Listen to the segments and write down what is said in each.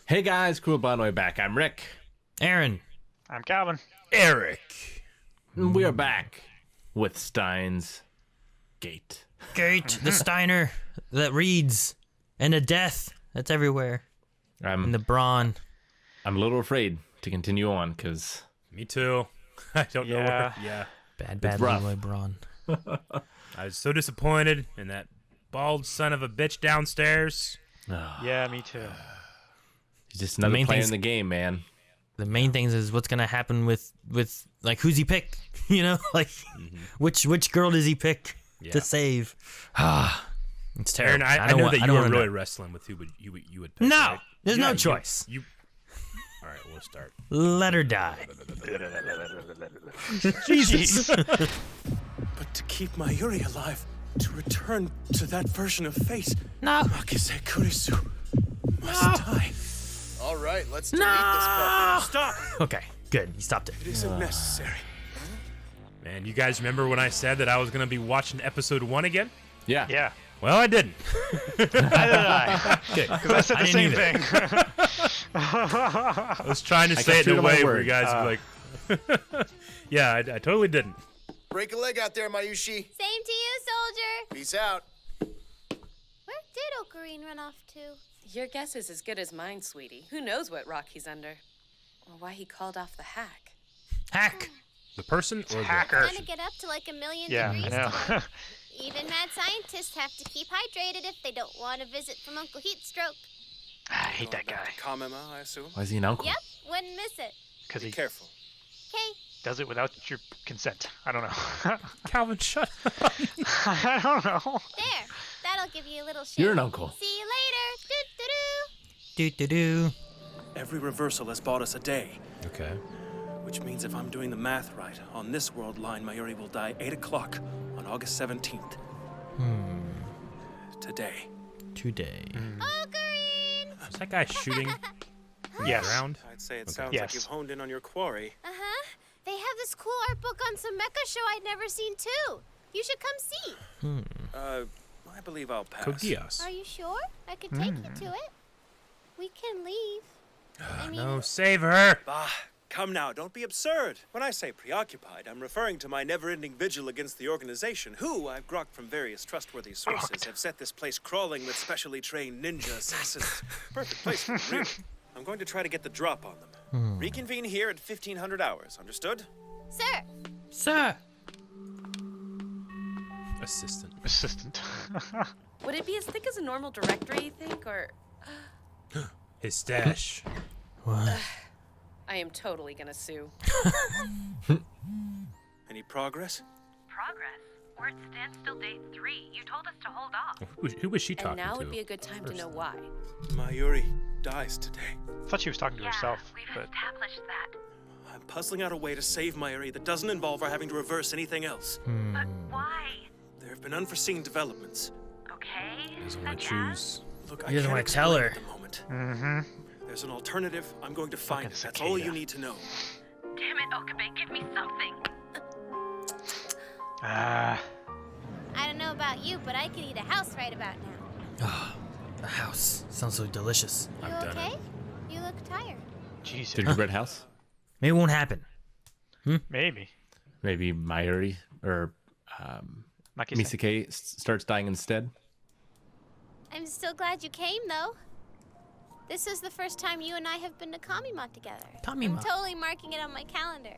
Hey guys, Cool Bonway back. I'm Rick. Aaron. I'm Calvin. Eric. We are back with Steins Gate. Gate, the Steiner that reads, and a death that's everywhere. And the brawn. I'm a little afraid to continue on because Me too. I don't know where. Yeah. Bad rough. Leroy Braun. I was so disappointed in that bald son of a bitch downstairs. Yeah, me too. he's just another main player thing's- in the game, man. The main things is what's gonna happen with like who's he pick? You know, like which girl does he pick to save? It's Aaron, terrible. I know that you were wanna really know. wrestling with who you would pick. No, right? there's Yeah, no choice. You. All right, we'll start. Let her die. Jesus. But to keep my Yuri alive, to return to that version of fate, No. Makise Kurisu must die. All right, let's delete this puppy. Stop! Okay, good. You stopped it. It isn't necessary. Man, you guys remember when I said that I was gonna be watching episode 1 again? Yeah. Yeah. Well, I didn't. Neither did I. Because I said the same didn't thing. I was trying to I say kept it in true a to my way where word. you guys would be like, yeah, I totally didn't. Break a leg out there, Mayushi. Same to you, soldier. Peace out. Where did Ocarine run off to? Your guess is as good as mine, sweetie. Who knows what rock he's under? Or why he called off the hack. Hack. The person or the hacker. Trying to get up to like 1,000,000 Yeah, degrees I know. today. Even mad scientists have to keep hydrated if they don't want a visit from Uncle Heatstroke. I hate that guy. Kamema, I assume. Why is he an uncle? Yep, wouldn't miss it. Because Be he careful. Okay, does it without your consent. I don't know. Calvin, shut up. I don't know. there. That'll give you a little shake. You're an uncle. See you later. Do do do. Every reversal has bought us a day, Okay. which means if I'm doing the math right, on this world line, Mayuri will die 8 o'clock on August 17th. Today. Today. Ocarine. Is that guy shooting Yes. around? I'd say it sounds Yes. like you've honed in on your quarry. Uh-huh. They have this cool art book on some mecha show I'd never seen too. You should come see. I believe I'll pass. Codias. Are you sure? I could take you to it. We can leave. I mean, No, save her. Bah, come now, don't be absurd. When I say preoccupied, I'm referring to my never-ending vigil against the organization, who, I've grokked from various trustworthy sources, have set this place crawling with specially trained ninja assassins. Perfect place for them, really. I'm going to try to get the drop on them. Reconvene here at 1500 hours, understood? sir. Sir. Assistant. Assistant. Would it be as thick as a normal directory, you think? Or His stash. What? I am totally gonna sue. Any progress? Progress? We're at standstill date 3. You told us to hold off. Who was she And talking now to? would be a good time to know why. Mayuri dies today. I thought she was talking to herself, we've but established that. I'm puzzling out a way to save Mayuri that doesn't involve her having to reverse anything else. But why? There have been unforeseen developments. Okay. Doesn't want Such to as? choose. Look, He I doesn't can't wanna tell explain her. at the moment. There's an alternative. I'm going to find it. That's all you cicada. need to know. Damn it, Okabe, give me something. I don't know about you, but I could eat a house right about now. The house sounds so delicious. You okay? You look tired. Jesus. Gingerbread house? Maybe it won't happen. Maybe. Maybe Mayuri or Makise. Misake starts dying instead. I'm still glad you came, though. This is the first time you and I have been to Kamima together. Kamima. I'm totally marking it on my calendar.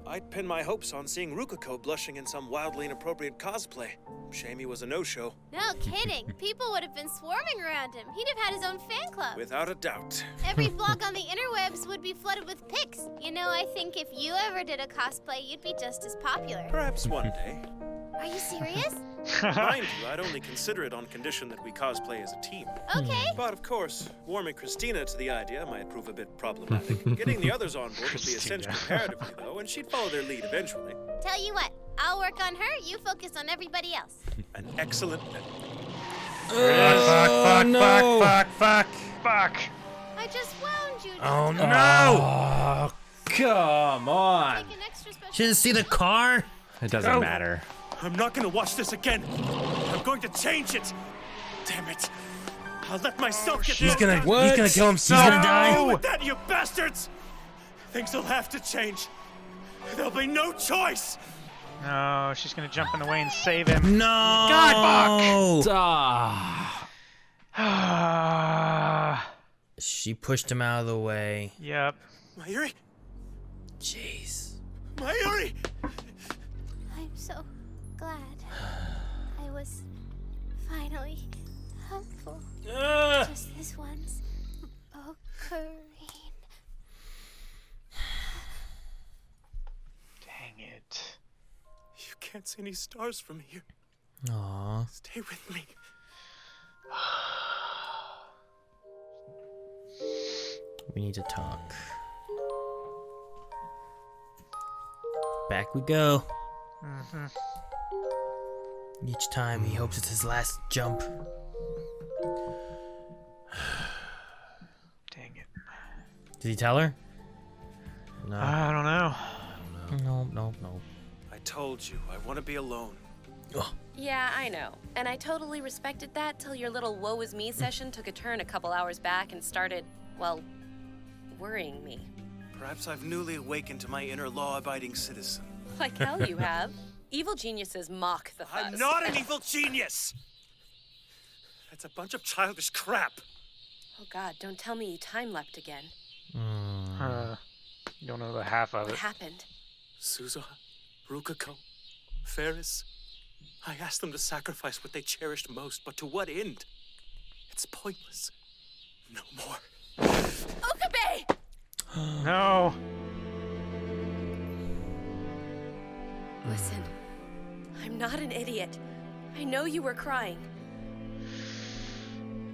I'd pin my hopes on seeing Rukako blushing in some wildly inappropriate cosplay. Shame he was a no-show. No kidding. People would have been swarming around him. He'd have had his own fan club. Without a doubt. Every blog on the interwebs would be flooded with pics. You know, I think if you ever did a cosplay, you'd be just as popular. Perhaps one day. Are you serious? Mind you, I'd only consider it on condition that we cosplay as a team. Okay. But of course, warming Christina to the idea might prove a bit problematic. Getting the others on board would be essential comparatively, though, and she'd follow their lead eventually. Tell you what, I'll work on her, you focus on everybody else. An excellent... Fuck. Fuck. I just wound you. Oh no! Oh, come on. Take an extra special. She didn't see the car? It doesn't matter. I'm not gonna watch this again. I'm going to change it. Damn it. I'll let myself get He's this gonna done. he's gonna kill himself. He's gonna die? Deal with that, you bastards! Things will have to change. There'll be no choice. No, she's gonna jump in the way and save him. No! God, Ah. She pushed him out of the way. Yep. Mayuri? Jeez. Mayuri! I'm so glad I was finally helpful. Just this once. Oh, Corinne. Dang it. You can't see any stars from here. Aww. Stay with me. We need to talk. Back we go. Each time he hopes it's his last jump. Dang it. Did he tell her? No. I don't know. No. I told you, I want to be alone. Yeah, I know. And I totally respected that till your little woe is me session took a turn a couple hours back and started, well, worrying me. Perhaps I've newly awakened to my inner law-abiding citizen. Like hell you have. Evil geniuses mock the fuss. I'm not an evil genius! That's a bunch of childish crap. Oh God, don't tell me you time leapt again. You don't know the half of What it. happened? Suzuha, Rukako, Ferris. I asked them to sacrifice what they cherished most, but to what end? It's pointless. No more. Okabe! No. Listen, I'm not an idiot. I know you were crying.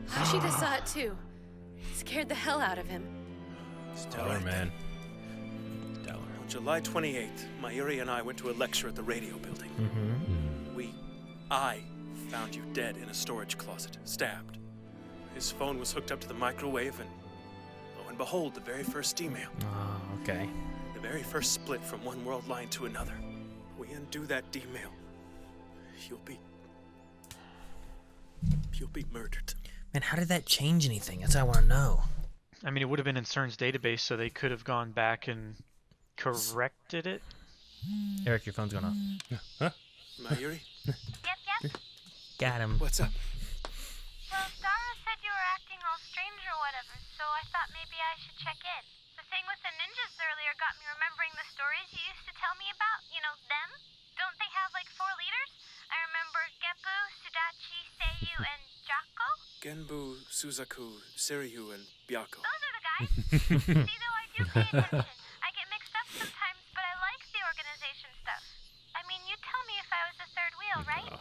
Hashida saw it too. It scared the hell out of him. Stellar, man. Stellar. On July 28th, Mayuri and I went to a lecture at the radio building. I found you dead in a storage closet, stabbed. His phone was hooked up to the microwave, and lo and behold, the very first email. Oh, okay. The very first split from one world line to another. We undo that email. You'll be murdered. Man, how did that change anything? That's what I want to know. I mean, it would have been in CERN's database, so they could have gone back and corrected it. Eric, your phone's going off. Mayuri, Yes, yes? Got him. what's up? Well, Dara said you were acting all strange or whatever, so I thought maybe I should check in. The thing with the ninjas earlier got me remembering the stories you used to tell me about. You know, them? Don't they have like 4 leaders? I remember Geppu, Sudachi, Seiyu, and Jako. Genbu, Suzaku, Seiryu, and Byako. Those are the guys. See, though, I do pay attention. I get mixed up sometimes, but I like the organization stuff. I mean, you'd tell me if I was the third wheel, right?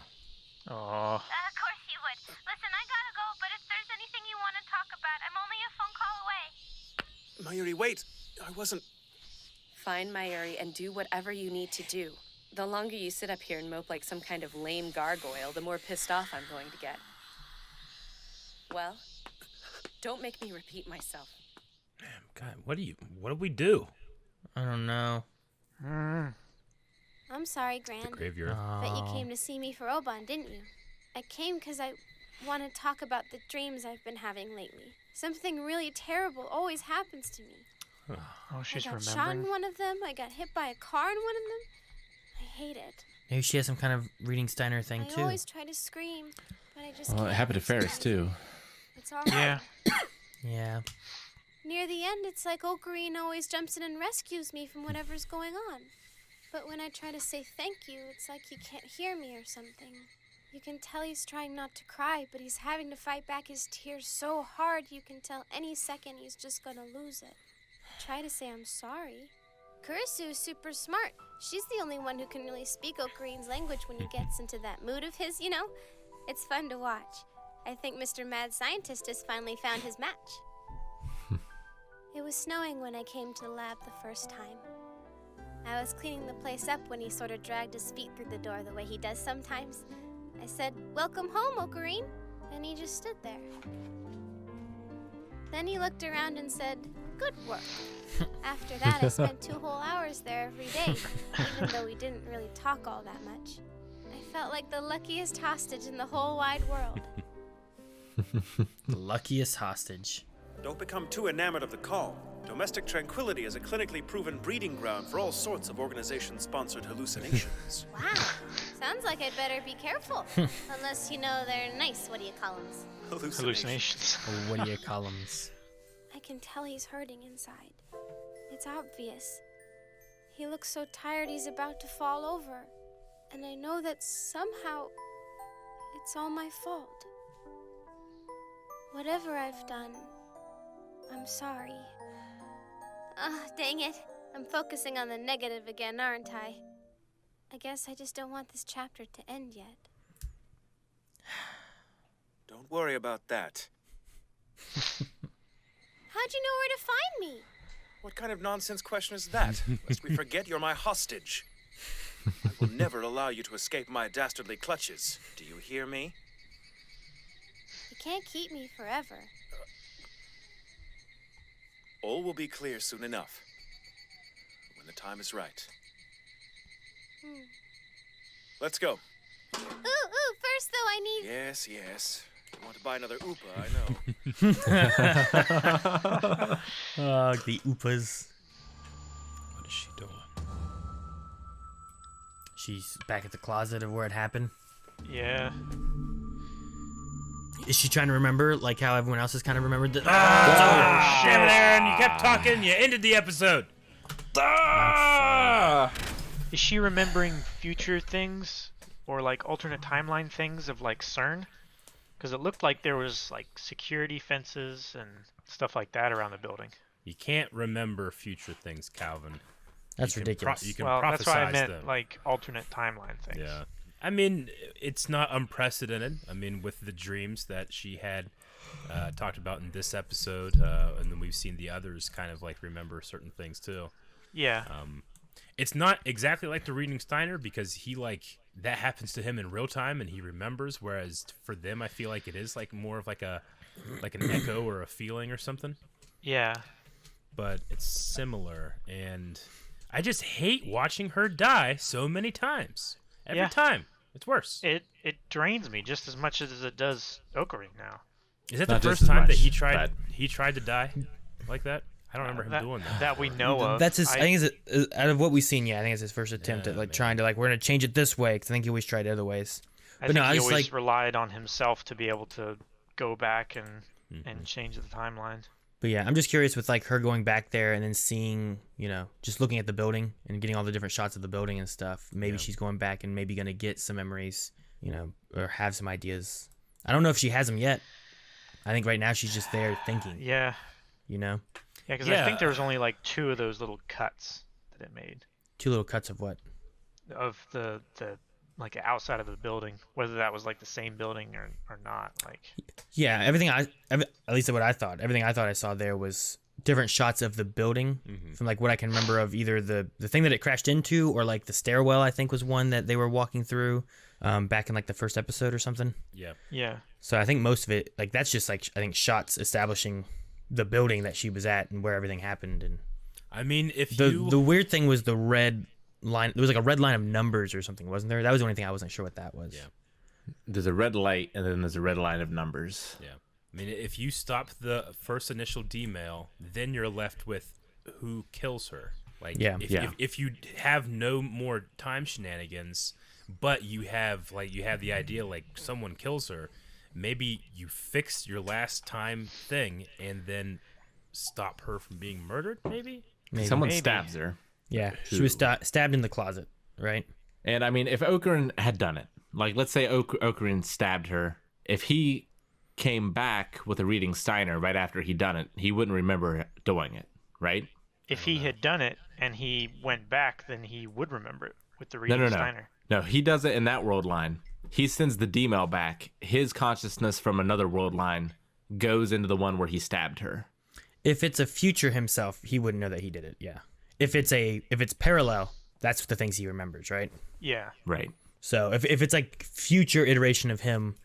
Oh. Of course you would. Listen, I gotta go, but if there's anything you want to talk about, I'm only a phone call away. Mayuri, wait! I wasn't... Find Mayuri and do whatever you need to do. The longer you sit up here and mope like some kind of lame gargoyle, the more pissed off I'm going to get. Well, don't make me repeat myself. God, what do we do? I don't know. I'm sorry, Gran, Graveyard. that you came to see me for Oban, didn't you? I came because I want to talk about the dreams I've been having lately. Something really terrible always happens to me. Oh, she's I got shot remembering. in one of them. I got hit by a car in one of them. I hate it. Maybe she has some kind of reading Steiner thing, I too. always try to scream, but I just Well, can't. it happened to Ferris, too. It's all right. Yeah. Yeah. Near the end, it's like Ocarine always jumps in and rescues me from whatever's going on. But when I try to say thank you, it's like he can't hear me or something. You can tell he's trying not to cry, but he's having to fight back his tears so hard you can tell any second he's just gonna lose it. Try to say I'm sorry. Kurisu is super smart. She's the only one who can really speak Okarine's language when he gets into that mood of his, you know? It's fun to watch. I think Mr. Mad Scientist has finally found his match. It was snowing when I came to the lab the first time. I was cleaning the place up when he sort of dragged his feet through the door the way he does sometimes. I said, "Welcome home, Ocarine," and he just stood there. Then he looked around and said, "Good work." After that, I spent 2 whole hours there every day, even though we didn't really talk all that much. I felt like the luckiest hostage in the whole wide world. The luckiest hostage. Don't become too enamored of the calm. Domestic tranquility is a clinically proven breeding ground for all sorts of organization-sponsored hallucinations. Wow. Sounds like I'd better be careful. Unless, they're nice, what do you call them? Hallucinations. Or what do you call them? I can tell he's hurting inside. It's obvious. He looks so tired he's about to fall over. And I know that somehow it's all my fault. Whatever I've done, I'm sorry. Dang it. I'm focusing on the negative again, aren't I? I guess I just don't want this chapter to end yet. Don't worry about that. How'd you know where to find me? What kind of nonsense question is that? Lest we forget you're my hostage. I will never allow you to escape my dastardly clutches. Do you hear me? You can't keep me forever. All will be clear soon enough. When the time is right. Let's go. Ooh, first though I need... Yes. You want to buy another Oopa, I know. The Oopas. What is she doing? She's back at the closet of where it happened. Yeah. Is she trying to remember, like how everyone else has kind of remembered that? Damn it, Aaron! You kept talking. You ended the episode. Is she remembering future things or like alternate timeline things of like CERN? Because it looked like there was like security fences and stuff like that around the building. You can't remember future things, Calvin. That's ridiculous. You can Well, that's why I prophesize meant them. like alternate timeline things. Yeah. I mean, it's not unprecedented. I mean, with the dreams that she had talked about in this episode, and then we've seen the others kind of like remember certain things too. Yeah. It's not exactly like the reading Steiner because he that happens to him in real time and he remembers. Whereas for them, I feel like it is like more of like an echo or a feeling or something. Yeah. But it's similar, and I just hate watching her die so many times. Every time. It's worse. It drains me just as much as it does Ocarina now. Is that Not the just first as time much, that but- he tried to die like that? I don't remember him doing that. That we know of. That's his. I think it's out of what we've seen. Yeah, I think it's his first attempt at like maybe. trying to we're gonna change it this way. Because I think he always tried other ways. I But think no, I he was always like, relied on himself to be able to go back and change the timeline. but yeah, I'm just curious with like her going back there and then seeing, just looking at the building and getting all the different shots of the building and stuff. Maybe she's going back and maybe gonna get some memories, or have some ideas. I don't know if she has them yet. I think right now she's just there thinking. Yeah. Yeah, Because I think there was only like 2 of those little cuts that it made 2 little cuts of what? of the like outside of the building, whether that was like the same building or not. Like, Yeah, at least what I thought. Everything I thought I saw there was different shots of the building from like what I can remember of either the thing that it crashed into or like the stairwell. I think was one that they were walking through back in like the first episode or something. yeah. So I think most of it, like that's just like I think shots establishing the building that she was at and where everything happened. And I mean, if the weird thing was the red line. There was like a red line of numbers or something, wasn't there? That was the only thing I wasn't sure what that was. Yeah. There's a red light, and then there's a red line of numbers. Yeah. I mean, if you stop the first initial D-mail, then you're left with who kills her. Like, if you have no more time shenanigans, but you have the idea like someone kills her, maybe you fix your last time thing and then stop her from being murdered. Maybe Someone stabs her. Yeah, she was stabbed in the closet, right? And I mean, if Ocarin had done it, like let's say Ocarin stabbed her, if he came back with a reading Steiner right after he'd done it, he wouldn't remember doing it, right? If he had done it and he went back, then he would remember it with the reading Steiner. No, he does it in that world line. He sends the D-mail back. His consciousness from another world line goes into the one where he stabbed her. If it's a future himself, he wouldn't know that he did it. Yeah. If it's parallel, that's the things he remembers, right? Yeah. Right. So if it's like future iteration of him,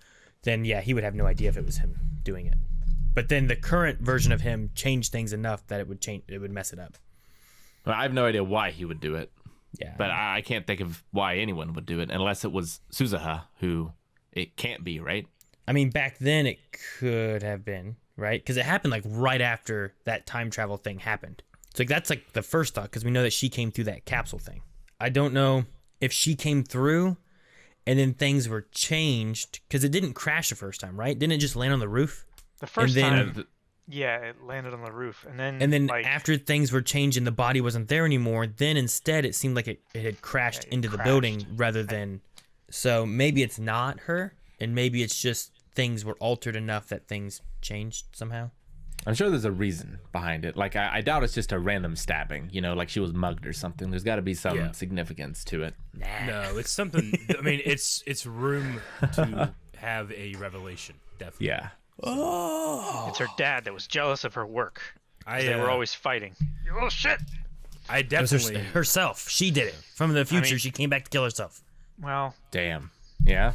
then yeah, he would have no idea if it was him doing it. But then the current version of him changed things enough that it would mess it up. Well, I have no idea why he would do it. Yeah. But I can't think of why anyone would do it unless it was Suzuha, who it can't be, right? I mean, back then it could have been, right? Because it happened like right after that time travel thing happened. So like that's like the first thought, because we know that she came through that capsule thing. I don't know if she came through and then things were changed, because it didn't crash the first time, right? Didn't it just land on the roof? The first time, yeah, it landed on the roof, and then like, after things were changed and the body wasn't there anymore, then instead it seemed like it had crashed into the building rather than. So maybe it's not her, and maybe it's just things were altered enough that things changed somehow. I'm sure there's a reason behind it. Like, I doubt it's just a random stabbing, you know, like she was mugged or something. There's got to be some significance to it. No, it's something. I mean, it's room to have a revelation, definitely. Yeah. Oh, it's her dad that was jealous of her work. They were always fighting. You little shit. I definitely herself. She did it from the future. She came back to kill herself. Well, damn. Yeah.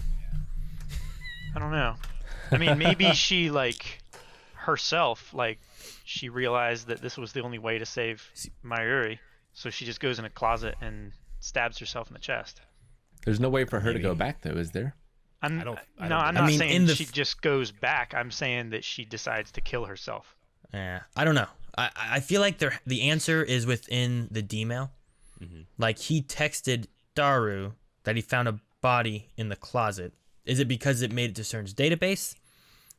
I don't know. I mean, maybe she like herself, like she realized that this was the only way to save Mayuri, so she just goes in a closet and stabs herself in the chest. There's no way for her to go back, though, is there? I'm not saying she just goes back. I'm saying that she decides to kill herself. Yeah, I don't know. I feel like the answer is within the D-mail. Mm-hmm. Like, he texted Daru that he found a body in the closet. Is it because it made it to CERN's database?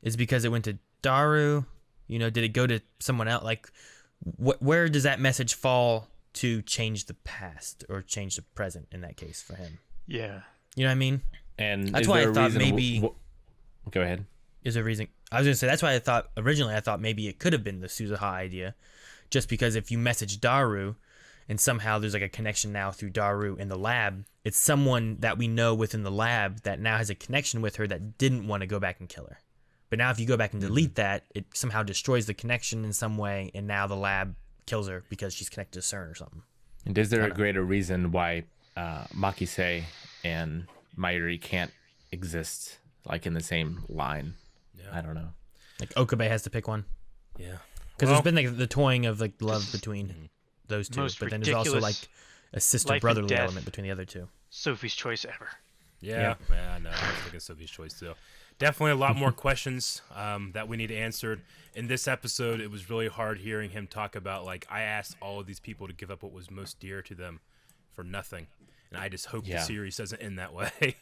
Is it because it went to Daru? You know, did it go to someone else? Like, where does that message fall to change the past or change the present in that case for him? Yeah. You know what I mean? And that's why I thought maybe. Go ahead. Is there a reason? I was gonna say that's why I thought originally maybe it could have been the Suzuha idea, just because if you message Daru, and somehow there's like a connection now through Daru in the lab, it's someone that we know within the lab that now has a connection with her that didn't want to go back and kill her. But now if you go back and delete that, it somehow destroys the connection in some way, and now the lab kills her because she's connected to CERN or something. And is there a greater reason why Makise and Mayuri can't exist like in the same line? I don't know. Like Okabe has to pick one. Yeah. Because there's been like the toying of like love between those two, but then there's also like a sister-brotherly element between the other two. Sophie's choice ever. Yeah, no, I think it's Sophie's choice too. Definitely a lot more questions that we need answered. In this episode, it was really hard hearing him talk about, like, I asked all of these people to give up what was most dear to them for nothing. And I just hope the series doesn't end that way.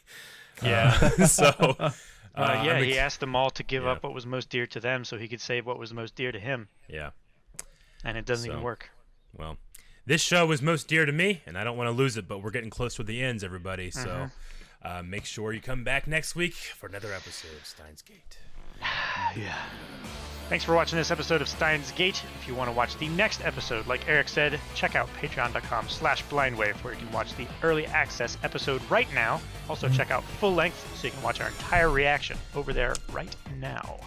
So... he asked them all to give up what was most dear to them so he could save what was most dear to him. Yeah. And it doesn't even work. Well, this show was most dear to me, and I don't want to lose it, but we're getting close to the ends, everybody. So make sure you come back next week for another episode of Steins Gate. Yeah. Thanks for watching this episode of Steins Gate. If you want to watch the next episode, like Eric said, check out patreon.com/blindwave, where you can watch the early access episode right now. Also check out full length so you can watch our entire reaction over there right now.